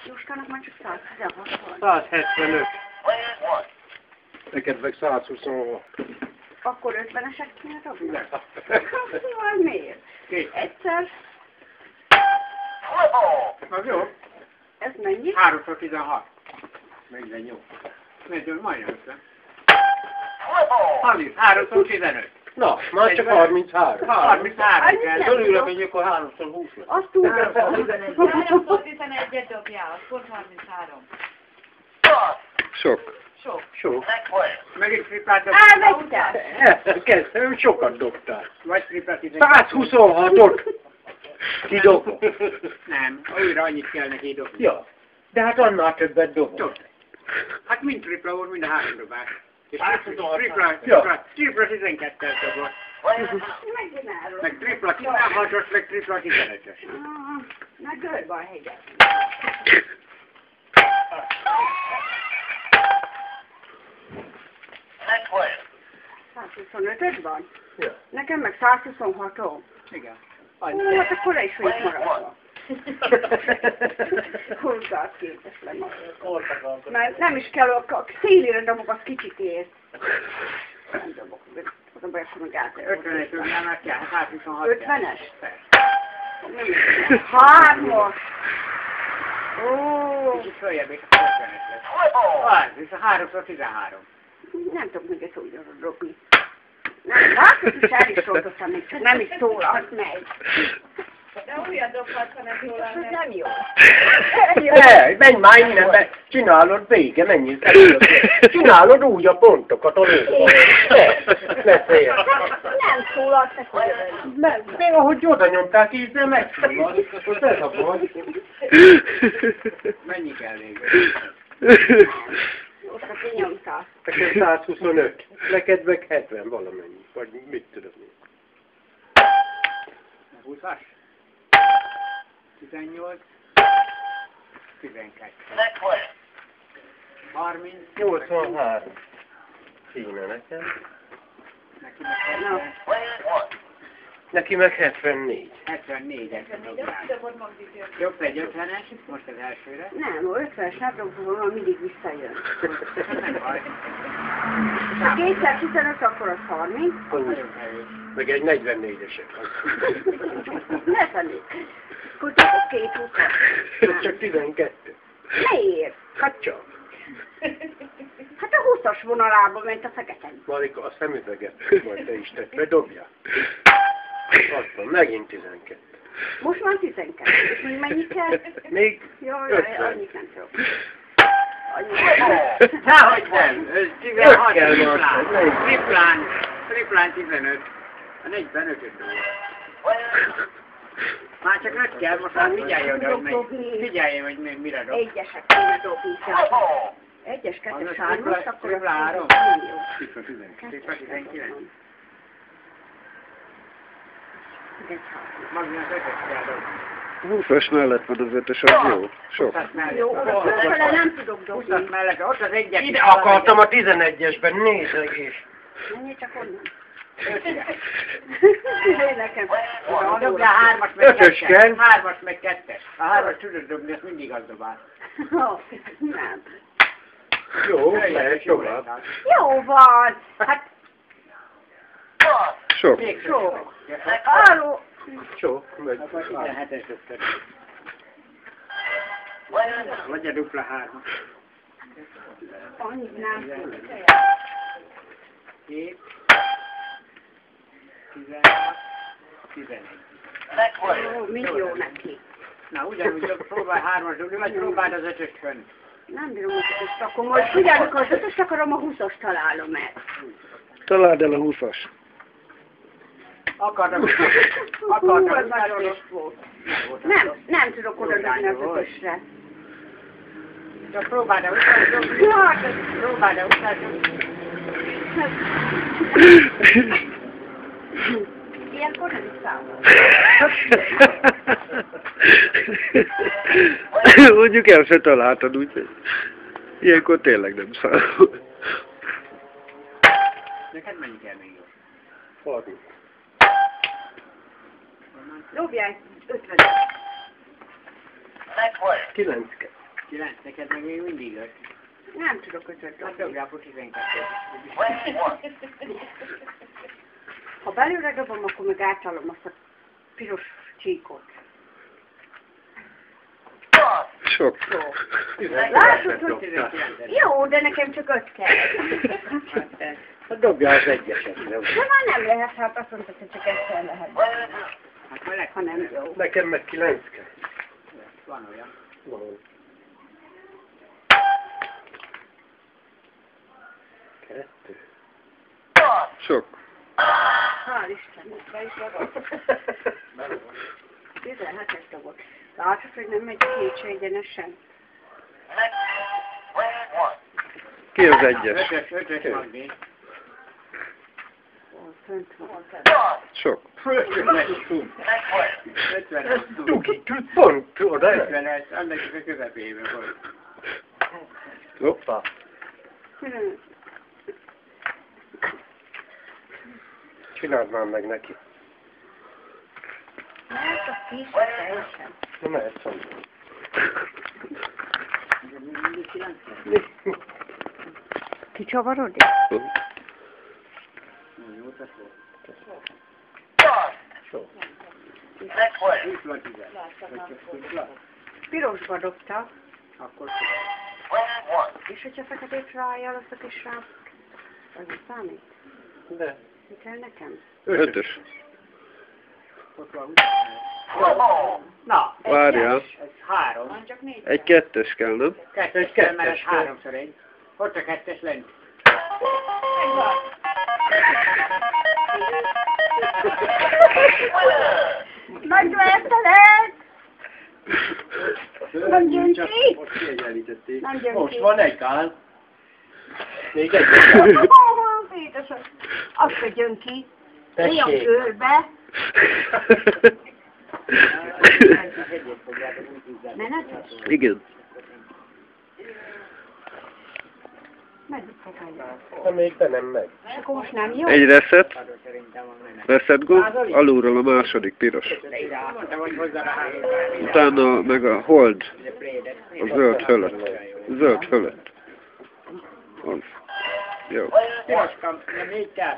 Jóskának már csak 116 van. 175. Neked meg 126. Akkor 50-esek kéne dobni? Szóval miért? Egyszer. Az jó. Ez mennyi? 316. 48. Mert majdnem 50. 315. Na, már csak 33. 33 kell. Fölülre megyek, akkor 320 lesz. Azt tudod. 311-et dobjál, az pont 33. Sok. Sok. Megint triplát dob. Elvegytek. Kezdtem, sokat dobtál. Vagy triplát 19. 126-ot kidobom. Nem, újra annyit kell neki dobni. Ja, de hát annál többet dobom. Dobd. Hát mind tripla volt, mind a három dobás. És tripla 12-tel dobott. Megcsinálom. Meg tripla 16-os, meg tripla 15-ös. Na görbe a hegyet. Next player. 125-ös van? Ja. Nekem meg 126-on. Igen. Hát akkor le is vagyok maradva. 22-es lemaradva. Mert nem is kell, a szélére dobok, az kicsit ér. Nem dobok, az a baj, akkor meg átérok. 51 nem meg kell, 126 kell. 50-es? Hármas! Ó, Kicsit följebb, és a 50-es lesz. Az, és a 3x13. nem tudok még ezt úgy dobni. Nem, látod, is el is rontottam, még csak nem is szólalhat meg. De újat dobhatsz, ha nem jól Ez lenne. nem jó. Menj már innen, mert csinálod vége, menjél. Csinálod úgy a pontokat, a lőtt. Ne fél. Nem szólalt meg. Még ahogy oda nyomták, így de megszólal. Akkor ez a baj. Mennyi kell végül? Most a kinyomtál. Neked 125. Neked meg 70 valamennyi. Vagy mit tudom én. 20-as? 18? 12. Next player. 30? 83. Kéne nekem. Neki meg Player one. Neki meg 74. 74-et dobjál. Dobod magdit. Jobb egy 50-es, most az elsőre. Nem, a 50-es nem dobom, mindig visszajön. Nem baj. Ha 215, akkor az 30. Az nagyon kevés. Meg egy 44-esek. Ne felé. Akkor tudok 2 utat. Ez csak 12. Miért? Hát csak. Hát a 20-as vonalába ment a fekete. Marika, a szemüveget majd te is tett, bedobja. Azt van, megint 12. Most már 12. És még mennyi kell? Még Jaj, 50. annyit nem tudok. Dehogy nem! Ez 16 kell triplán. most, Triplán 15. A 45-öt Már csak 5 kell, most már figyelj oda, hogy megy. Figyelj, hogy mire dob. Egyesek kéne dobni. Tehát egyes, kettes, Az a hármas, akkor tripla három? nem jó. Tripla 19. Egy hármas. Magna az 5-öt kell dobni. 20-as mellett van az 5-ös, az jó. Sok. 20-as mellett. Jó, fele nem tudok 20-as dobni. mellett, ott az egyet. Ide akartam a 11-esben, nézzek is. Menjél csak onnan. Nekem. Dobjál 3-as meg 5-ös kell. 3-as meg 2-es. A 3-as tudod dobni, azt mindig az dobál. Nem. Jó, mehet tovább. Jó van. Hát Sok. Még sok. sok. Arról. Sok, meg. Akkor 17-es dobtad. Vagy a dupla 3. Annyit nem tudok. 7, 16, 11. Next player. Jó, mind jó neki. Na, ugyanúgy próbálj 3-as dobni, vagy próbáld az 5-öst fönn. Nem bírom az ötöst, akkor majd figyelj, az ötöst akarom, a 20-as találom el. Találd el a 20-as. Akartam, Hú, ez nagyon rossz volt. Nem tudok oda dobni az ötösre. Csak próbáld a 20-as dobni. Próbáld a 20-as dobni. Ilyenkor nem is számol. Mondjuk el se találtad, úgyhogy ilyenkor tényleg nem számol. Neked mennyi kell még jó? 30. Dobjál 50. Next player. 9-2. 9, neked meg még mindig 5. Nem tudok ötöt Hát dobni. dobjál akkor 12. Win 1. Ha belőle dobom, akkor meg átallom azt a piros csíkot. Done. Sok. Látod, hogy... Jó, de nekem csak 5 kell. Hát dobja az egyeset. De már nem lehet, hát azt mondtad, hogy csak egyszer lehet. Hát már Ha nem jó. Nekem meg 9 kell. van olyan. Van. 2. Done. Sok. Hál' Istennek, be is adom. 17-es dobott. Látod, hogy nem megy két se egyenesen. Next. Win 1. Ki az egyes? 5-ös Magdi. Ó, fönt van. Done. Sok. 50-es szum. Next player. 50-es szum. Dugi, pont oda. 50-es, annak is a közepében volt. Hoppá. Csináld már meg neki. Mert a kis teljesen. Nem mehetsz mondani. Kicsavarodik? Jó, ez volt. Done. Next player. Dupla 10. Pirosba dobta, Win Akkor 1. és hogyha feketét rájáloztak és rá... Az is számít? De. Mi kell nekem? 5-ös. ott van. Na, Várjál. Ez 3. Van csak 4. Egy 2-es kell, nem? Kettős kell, mert ez 3-szor 1. Ott a 2-es lent. Megvertelek! Nem jön ki? Most kiegyenlítették. Nem jön Most ki. van egy gál. Még egy. Ó, Pétersen! Azt se jön ki. Mi a Tessék. körbe? Menetes? Igen. Meddig fogálja? Ha még be nem megy. És akkor most nem jó? Egy reset. Szerintem van menet. Reset gomb. Alulról a második piros. Mondtam, hogy hozzá a 3. Utána meg a hold. A zöld fölött. Zöld fölött. Az. Jó. Piroskam, de még kell.